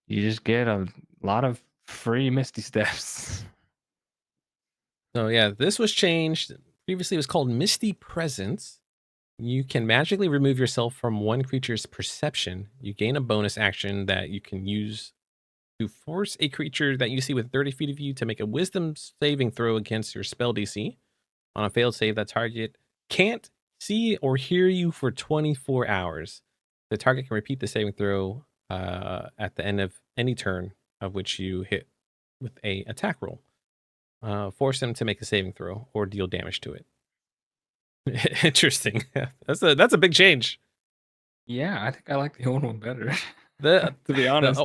you just get a lot of free Misty Steps. So yeah, this was changed. Previously it was called Misty Presence. You can magically remove yourself from one creature's perception. You gain a bonus action that you can use to force a creature that you see within 30 feet of you to make a wisdom saving throw against your spell DC. On a failed save, that target can't see or hear you for 24 hours. The target can repeat the saving throw at the end of any turn of which you hit with a attack roll. Force them to make a saving throw or deal damage to it. Interesting. That's a big change. Yeah, I think I like the old one better, The to be the honest.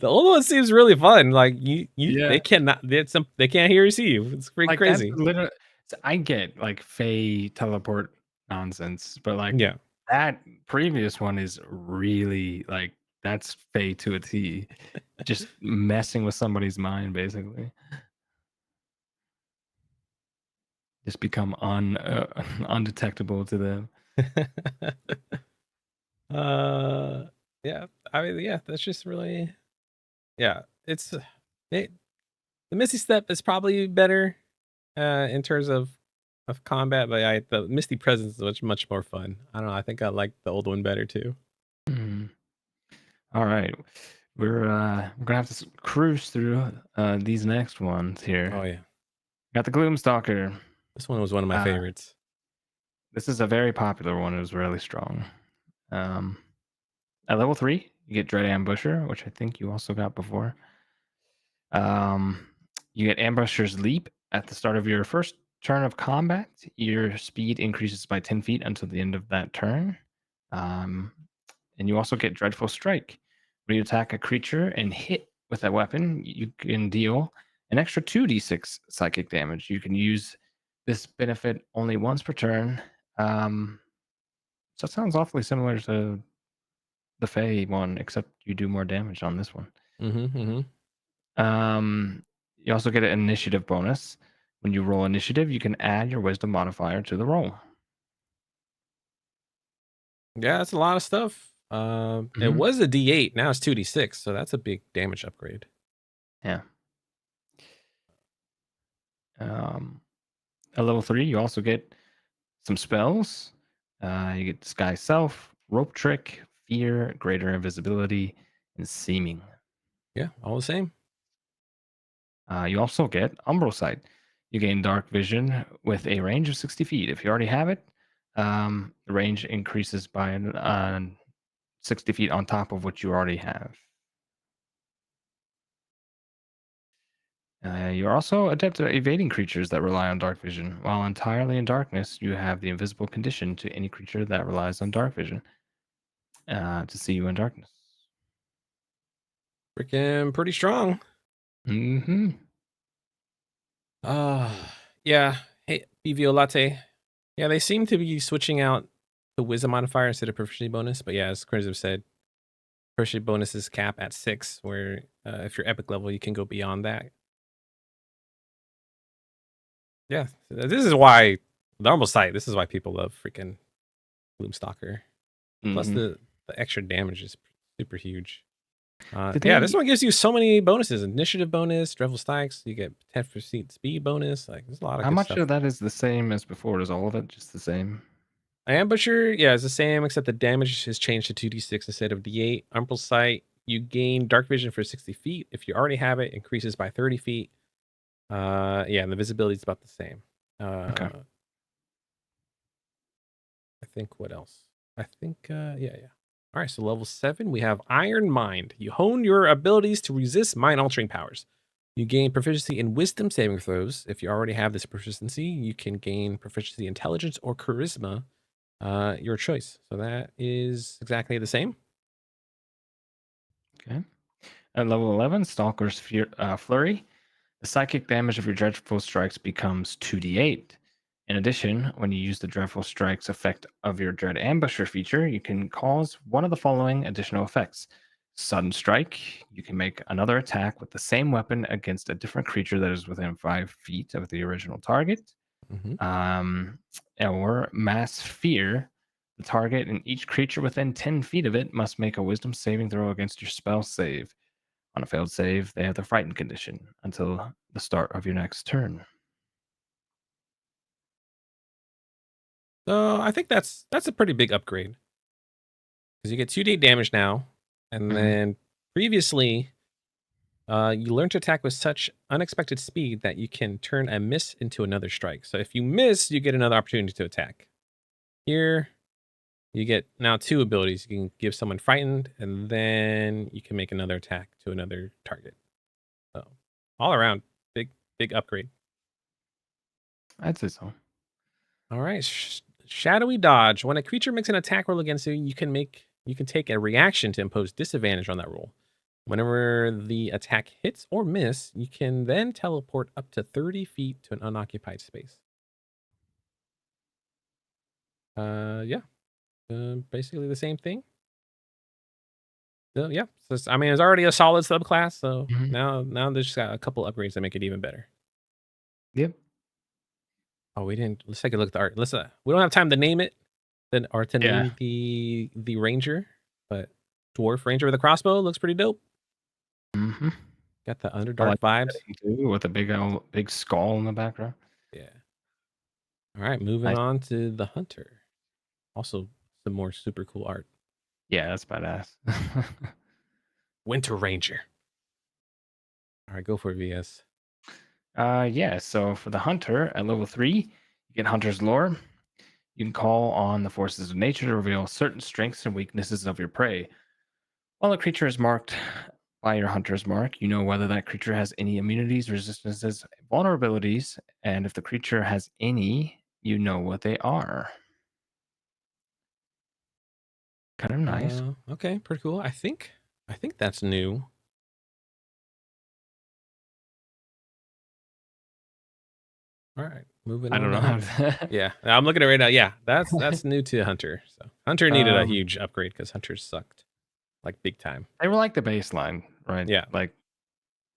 the old one seems really fun. Like Yeah, they cannot they can't hear or see you. It's pretty like that's crazy. literally. I get like Fey teleport nonsense, but like Yeah. that previous one is really like that's Fey to a T. Just messing with somebody's mind, basically. Just become undetectable to them. uh yeah. I mean yeah, that's just really yeah. It's it, the Misty Step is probably better. in terms of combat, but the Misty Presence is much more fun. I don't know. I think I like the old one better too. Mhm. All right. We're gonna have to cruise through these next ones Oh here. yeah, Got the Gloomstalker. this one was one of my Uh, favorites. this is a very popular one. It was really strong. Um, at level 3, you get Dread Ambusher, which I think you also got before. Um, you get Ambusher's Leap at the start of your first turn of combat. Your speed increases by 10 feet until the end of that turn. Um, and you also get Dreadful Strike. When you attack a creature and hit with a weapon, you can deal an extra 2d6 psychic damage. You can use this benefit only once per turn. So it sounds awfully similar to the Fey one, except you do more damage on this one. Mm-hmm. Mm-hmm. Um, you also get an initiative bonus. When you roll initiative, you can add your wisdom modifier to the roll. Yeah, that's a lot of stuff. It Mhm. was a D8, now it's 2d6, so that's a big damage upgrade. Yeah. At level 3, you also get some spells. You get Disguise Self, Rope Trick, Fear, Greater Invisibility, and Seeming. Yeah, all the same. You also get Umbral Sight. You gain Dark Vision with a range of 60 feet. If you already have it, the range increases by 60 feet on top of what you already have. You're also adept at evading creatures that rely on dark vision. While entirely in darkness, you have the invisible condition to any creature that relies on dark vision to see you in darkness. Freaking pretty strong. Mm-hmm. Yeah. Hey, BVO Latte. Yeah, they seem to be switching out the wisdom modifier instead of proficiency bonus. But yeah, as Crimson said, proficiency bonus is cap at 6, where if you're epic level, you can go beyond that. Yeah, this is why the normal sight. This is why people love freaking Gloomstalker. Plus Mm-hmm. the extra damage is super huge. Did Yeah, this they? one gives you so many bonuses: initiative bonus, dreadful strikes. You get 10% speed bonus. Like, there's a lot of How good much stuff. of that is the same as before? Is all of it just the same? Ambusher, yeah, it's the same, except the damage is changed to 2d6 instead of d8. Umbral Sight, you gain dark vision for 60 feet. If you already have it, increases by 30 feet. Yeah, and the visibility is about the same. Okay. I think what else? I think yeah. All right, so level 7, we have Iron Mind. You hone your abilities to resist mind altering powers. You gain proficiency in wisdom saving throws. If you already have this proficiency, you can gain proficiency in intelligence or charisma, your choice. So that is exactly the same. Okay. At level 11, Stalker's Flurry. The psychic damage of your Dreadful Strikes becomes 2d8. In addition, when you use the Dreadful Strikes effect of your Dread Ambusher feature, you can cause one of the following additional effects. Sudden Strike, you can make another attack with the same weapon against a different creature that is within 5 feet of the original target. Mm-hmm. Um, or Mass Fear, the target and each creature within 10 feet of it must make a wisdom saving throw against your spell save. On a failed save, they have the frightened condition until the start of your next turn. So I think that's a pretty big upgrade because you get 2d damage now, and Mhm. then previously you learn to attack with such unexpected speed that you can turn a miss into another strike. So if you miss, you get another opportunity to attack. Here, you get now 2 abilities. You can give someone frightened, and then you can make another attack to another target. So all around, big upgrade. I'd say so. All right, shadowy dodge. When a creature makes an attack roll against you, you can take a reaction to impose disadvantage on that roll. Whenever the attack hits or miss, you can then teleport up to 30 feet to an unoccupied space. Yeah, basically the same thing. So yeah, so I mean, it's already a solid subclass. So Mhm. now there's just got a couple upgrades that make it even better. Yep. Oh, we didn't. Let's take a look at the art. Let's. We don't have time to name it, then or to Yeah. name the ranger, but dwarf ranger with a crossbow looks pretty dope. Mhm. Got the I Underdark like the vibes. setting too, with a big skull in the background. Yeah. All right, moving on to the hunter. Also, some more super cool art. Yeah, that's badass. Winter Ranger. All right, go for it, VS. Yeah, so for the hunter at level 3, you get Hunter's Lore. You can call on the forces of nature to reveal certain strengths and weaknesses of your prey. While a creature is marked by your hunter's mark, you know whether that creature has any immunities, resistances, vulnerabilities, and if the creature has any, you know what they are. Kind of nice. Okay, pretty cool. I think that's new. All right, moving I on don't to know how hunter. to. Yeah, I'm looking at it right now. Yeah, that's new to hunter. So hunter needed a um, huge upgrade because hunters sucked like big time. they were like the baseline, right? Yeah, Like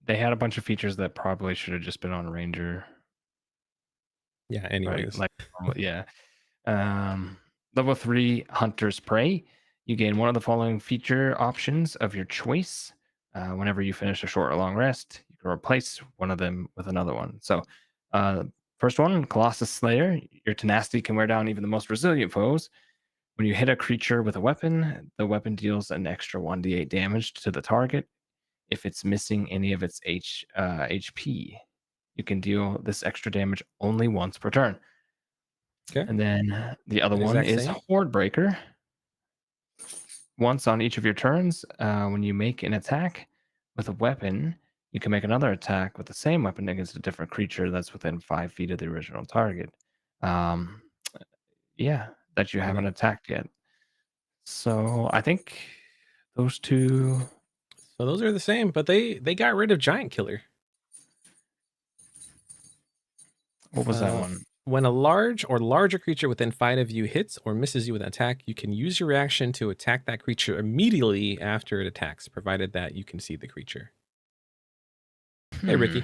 they had a bunch of features that probably should have just been on Ranger, yeah. right? Anyways, Like, yeah. Um, Level 3 Hunter's Prey. You gain one of the following feature options of your choice. Whenever you finish a short or long rest, you can replace one of them with another one. So, first one, Colossus Slayer. Your tenacity can wear down even the most resilient foes. When you hit a creature with a weapon, the weapon deals an extra 1d8 damage to the target if it's missing any of its HP. You can deal this extra damage only once per turn. okay. And then the other one Exact is same. Horde Breaker. Once on each of your turns, when you make an attack with a weapon, you can make another attack with the same weapon against a different creature that's within 5 feet of the original target. Um, yeah, that you haven't attacked yet. So I think those two. So those are the same, but they got rid of Giant Killer. What was that one? When a large or larger creature within 5 of you hits or misses you with an attack, you can use your reaction to attack that creature immediately after it attacks, provided that you can see the creature. Hey, Ricky.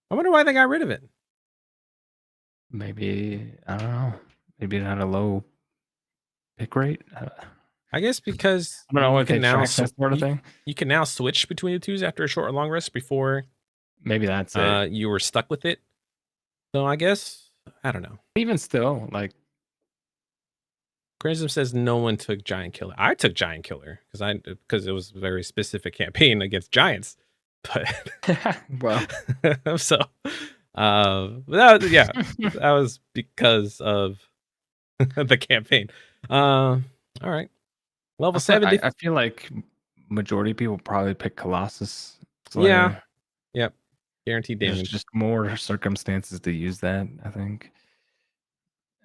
I wonder why they got rid of it. Maybe I don't know. Maybe it had a low pick rate. I guess because I don't know you if they can now track that sort of thing. you can now switch between the twos after a short or long rest before Maybe that's it. you were stuck with it. So I guess I don't know. Even still, like Crimson says no one took Giant Killer. I took Giant Killer because it was a very specific campaign against giants. But well, so that was because of the campaign. All right. Level 70. I feel like majority of people probably pick Colossus Slayer. Yeah. Yep. Guaranteed There's damage. just more circumstances to use that, I think.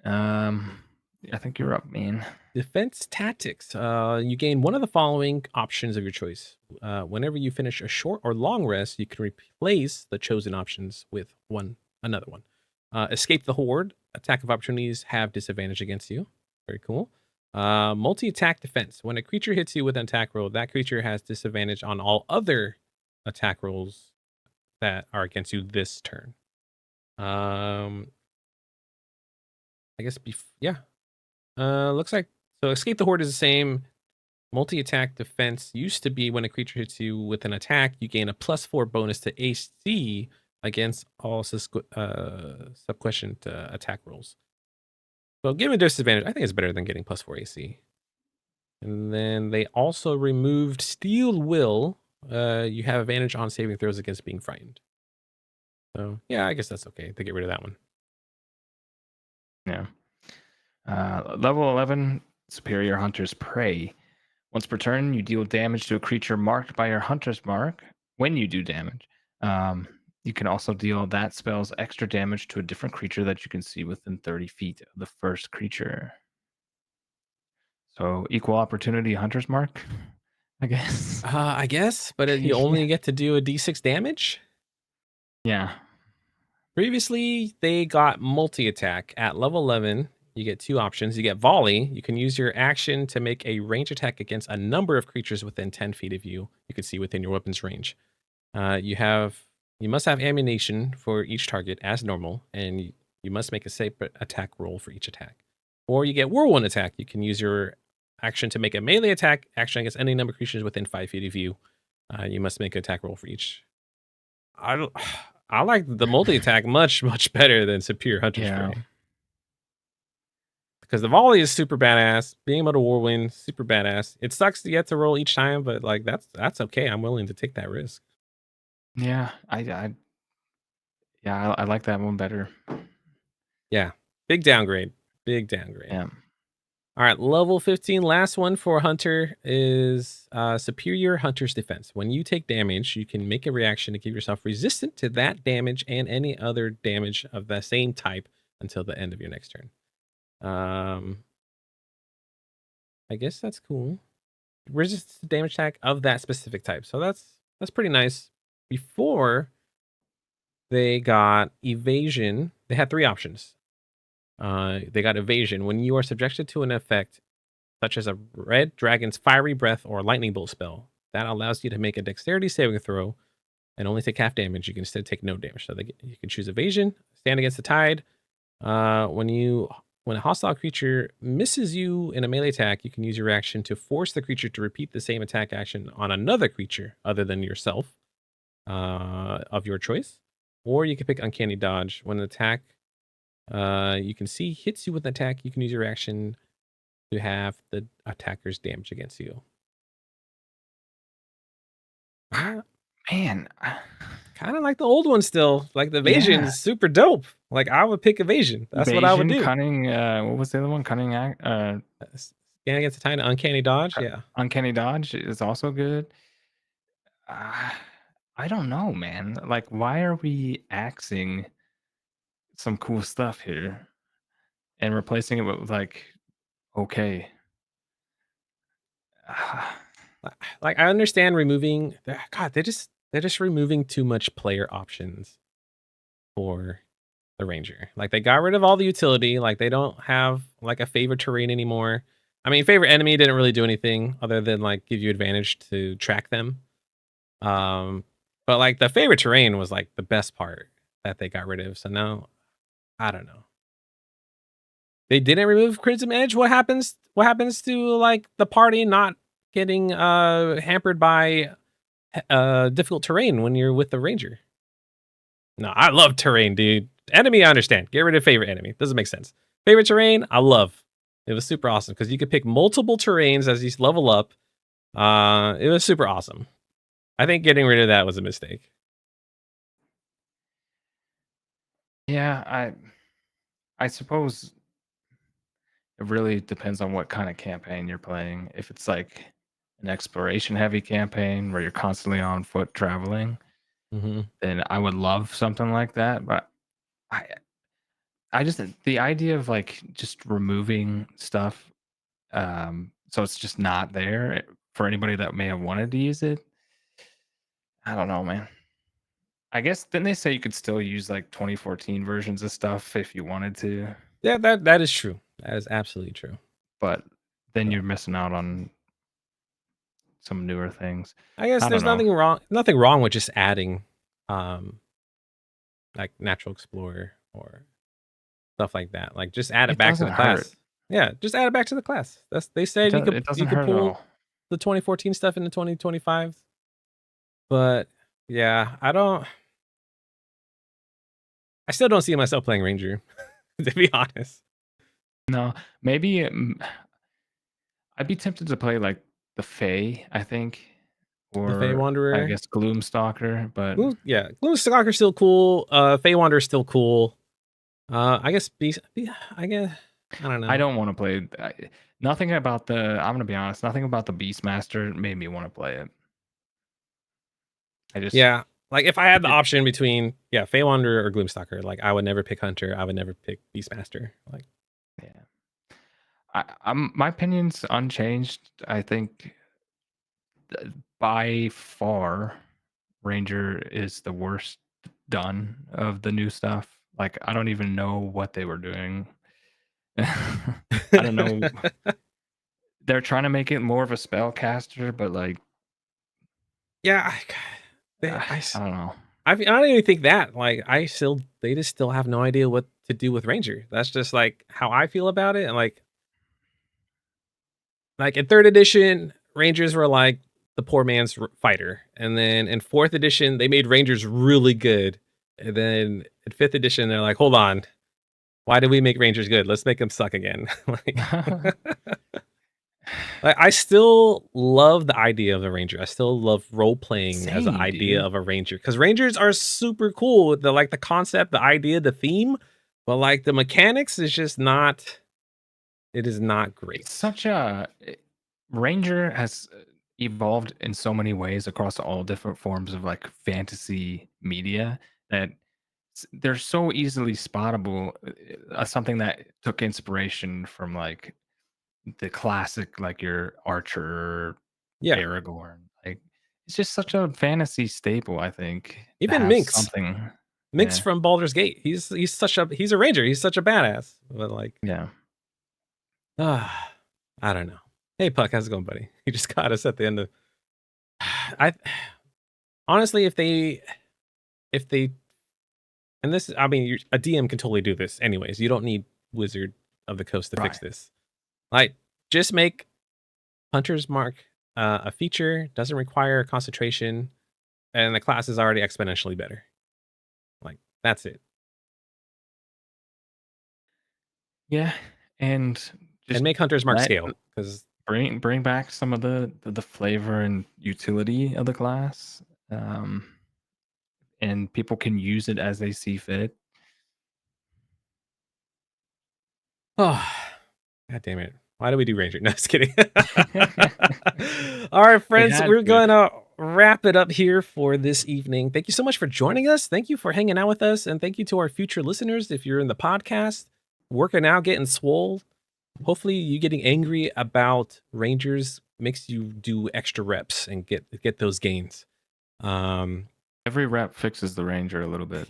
I think you're up, man. Defense tactics. You gain one of the following options of your choice. Whenever you finish a short or long rest, you can replace the chosen options with another one. Escape the horde. Attack of opportunities have disadvantage against you. Very cool. Multi-attack defense. When a creature hits you with an attack roll, that creature has disadvantage on all other attack rolls that are against you this turn. I guess looks like so. Escape the horde is the same. Multi-attack defense used to be when a creature hits you with an attack, you gain a +4 bonus to AC against all subsequent attack rolls. So given disadvantage, I think it's better than getting +4 AC. And then they also removed Steel Will. You have advantage on saving throws against being frightened. So yeah, I guess that's okay to get rid of that one. Yeah. Level 11, Superior Hunter's Prey. Once per turn, you deal damage to a creature marked by your Hunter's Mark. When you do damage, you can also deal that spell's extra damage to a different creature that you can see within 30 feet of the first creature. So equal opportunity Hunter's Mark, I guess. I guess, but you only get to do a D6 damage. Yeah. Previously, they got multi-attack. At level 11, you get 2 options. You get volley. You can use your action to make a range attack against a number of creatures within 10 feet of you. You can see within your weapon's range. You must have ammunition for each target as normal, and you must make a separate attack roll for each attack. Or you get whirlwind attack. You can use your action to make a melee attack action against any number of creatures within 5 feet of you. You must make an attack roll for each. I'm I like the multi-attack much, much better than Superior Hunter Yeah. Spray. Because the volley is super badass. Being able to Warwind, super badass. It sucks you have to roll each time, but like that's okay. I'm willing to take that risk. Yeah. I like that one better. Yeah. Big downgrade. Big downgrade. Yeah. All right, level 15, last one for Hunter is Superior Hunter's Defense. When you take damage, you can make a reaction to keep yourself resistant to that damage and any other damage of the same type until the end of your next turn. I guess that's cool. Resist the damage attack of that specific type. So that's pretty nice. Before they got evasion, they had 3 options. They got evasion. When you are subjected to an effect such as a red dragon's fiery breath or lightning bolt spell, that allows you to make a dexterity saving throw and only take half damage. You can instead take no damage. So you can choose evasion, stand against the tide. When a hostile creature misses you in a melee attack, you can use your action to force the creature to repeat the same attack action on another creature other than yourself of your choice. Or you can pick Uncanny Dodge. When an attack you can see hits you with an attack, you can use your action to have the attacker's damage against you. Man. Kind of like the old one still. Like the evasion Yeah. is super dope. Like I would pick evasion. That's what I would do. Cunning, what was the other one? Cunning Stand against a tiny uncanny dodge. Yeah. Uncanny Dodge is also good. I don't know, man. Like, why are we axing some cool stuff here and replacing it with like, okay. Like I understand removing God, they're just removing too much player options for the ranger. Like they got rid of all the utility. Like they don't have like a favorite terrain anymore. I mean, favorite enemy didn't really do anything other than like give you advantage to track them. But like the favorite terrain was like the best part that they got rid of. So now I don't know. They didn't remove Crimson Edge. What happens to like the party not getting hampered by difficult terrain when you're with the ranger? No, I love terrain, dude. Enemy, I understand. Get rid of favorite enemy. Doesn't make sense. Favorite terrain, I love. It was super awesome because you could pick multiple terrains as you level up. It was super awesome. I think getting rid of that was a mistake. Yeah, I suppose it really depends on what kind of campaign you're playing. If it's like an exploration heavy campaign where you're constantly on foot traveling, then I would love something like that. But I I just the idea of like just removing stuff, so it's just not there for anybody that may have wanted to use it. I don't know, man. I guess didn't they say you could still use like 2014 versions of stuff if you wanted to, Yeah, that is true. That is absolutely true. but then So, you're missing out on some newer things. I guess I don't there's know. nothing wrong with just adding um like natural explorer or stuff like that. Like just add it It back to doesn't the hurt. class. Yeah, just add it back to the class. They It said does it you doesn't could hurt at pull all. the 2014 stuff into 2025. But yeah, I still don't see myself playing Ranger, to be honest. No, maybe I'd be tempted to play like the Fae, I think, The Fey or I Wanderer. guess Gloomstalker, but Gloomstalker's still cool. Fey Wanderer's still cool. I guess I guess I don't I know. don't want to play. Nothing about the. I'm gonna be honest. Nothing about the Beastmaster made me want to play it. I just Yeah. Like if I had the it. option between Fey Wanderer or Gloomstalker, like I would never pick Hunter. I would never pick Beastmaster. Like Yeah, I'm my opinion's unchanged. I think by far, Ranger is the worst done of the new stuff. Like I don't even know what they were doing. I don't know. They're trying to make it more of a spellcaster, but like yeah, I don't know. I don't even think that. Like they just still have no idea what to do with Ranger. That's just like how I feel about it. And like in third edition, Rangers were like the poor man's fighter, and then in fourth edition, they made Rangers really good. And then in 5th edition, they're like, hold on, why did we make Rangers good? Let's make them suck again. I still love the idea of the Ranger. I still love role playing as an Same, idea dude. of a Ranger because Rangers are super cool. The concept, the idea, the theme, but like the mechanics is just not. It is not great. It's such a Ranger has evolved in so many ways across all different forms of like fantasy media that they're so easily spottable. Something that took inspiration from like the classic, like your Archer, Yeah, Aragorn. Like it's just such a fantasy staple. I think to even have Minx. something. Minx Yeah, from Baldur's Gate. He's a Ranger. He's such a badass. But like, yeah. I don't know. Hey Puck, how's it going, buddy? You just got us at the end of. I honestly, if they and this, I mean, a DM can totally do this anyways. You don't need Wizard of the Coast to fix Right. this. Like, just make Hunter's Mark a feature, doesn't require concentration, and the class is already exponentially better. Like, that's it. Yeah, and And just make Hunter's Mark let scale because bring back some of the flavor and utility of the class, and people can use it as they see fit. oh, god damn it. Why do we do Ranger? No, just kidding. All right, We friends, had we're to. going to wrap it up here for this evening. Thank you so much for joining us. Thank you for hanging out with us. And thank you to our future listeners. If you're in the podcast, working out, getting swole, hopefully you getting angry about Rangers makes you do extra reps and get those gains. Every rep fixes the Ranger a little bit.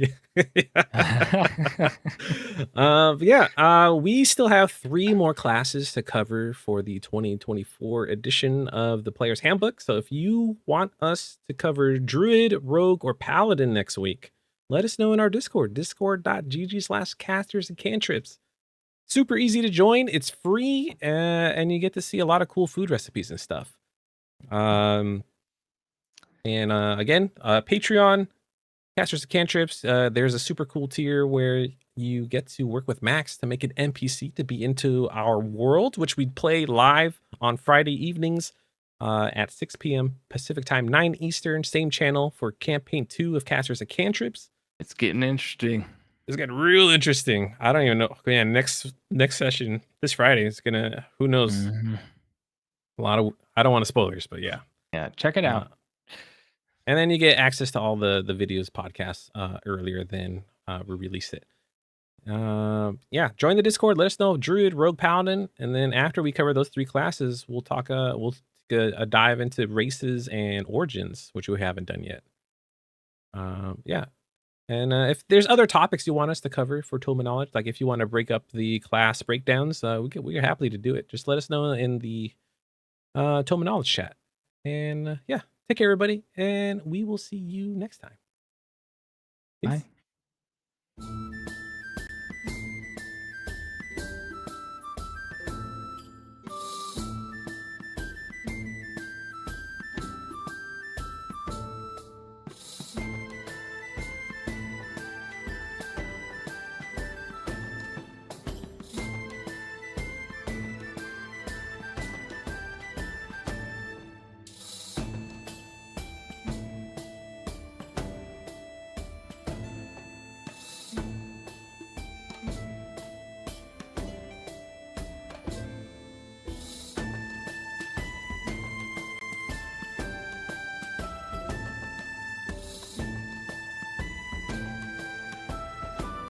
We still have 3 more classes to cover for the 2024 edition of the Player's Handbook. So if you want us to cover Druid, Rogue, or Paladin next week, let us know in our Discord, discord.gg/casters and cantrips. Super easy to join. It's free, and you get to see a lot of cool food recipes and stuff. Again, Patreon, Casters and Cantrips, there's a super cool tier where you get to work with Max to make an NPC to be into our world, which we play live on Friday evenings at 6 p.m. Pacific time, 9 Eastern, same channel for Campaign 2 of Casters and Cantrips. It's getting interesting. It's getting real interesting. I don't even know. Man, next session, this Friday, is gonna, who knows? Mhm. A lot of, I don't want to spoilers, but yeah. Yeah, check it Uh, out. and then you get access to all the videos podcasts earlier than we release it. Join the Discord. Let us know Druid, Rogue, Paladin, and then after we cover those 3 classes, we'll talk. We'll take a dive into races and origins, which we haven't done yet. And if there's other topics you want us to cover for Tome Knowledge, like if you want to break up the class breakdowns, we are happy to do it. Just let us know in the Tome Knowledge chat. And take care, everybody, and we will see you next time. Peace. Bye.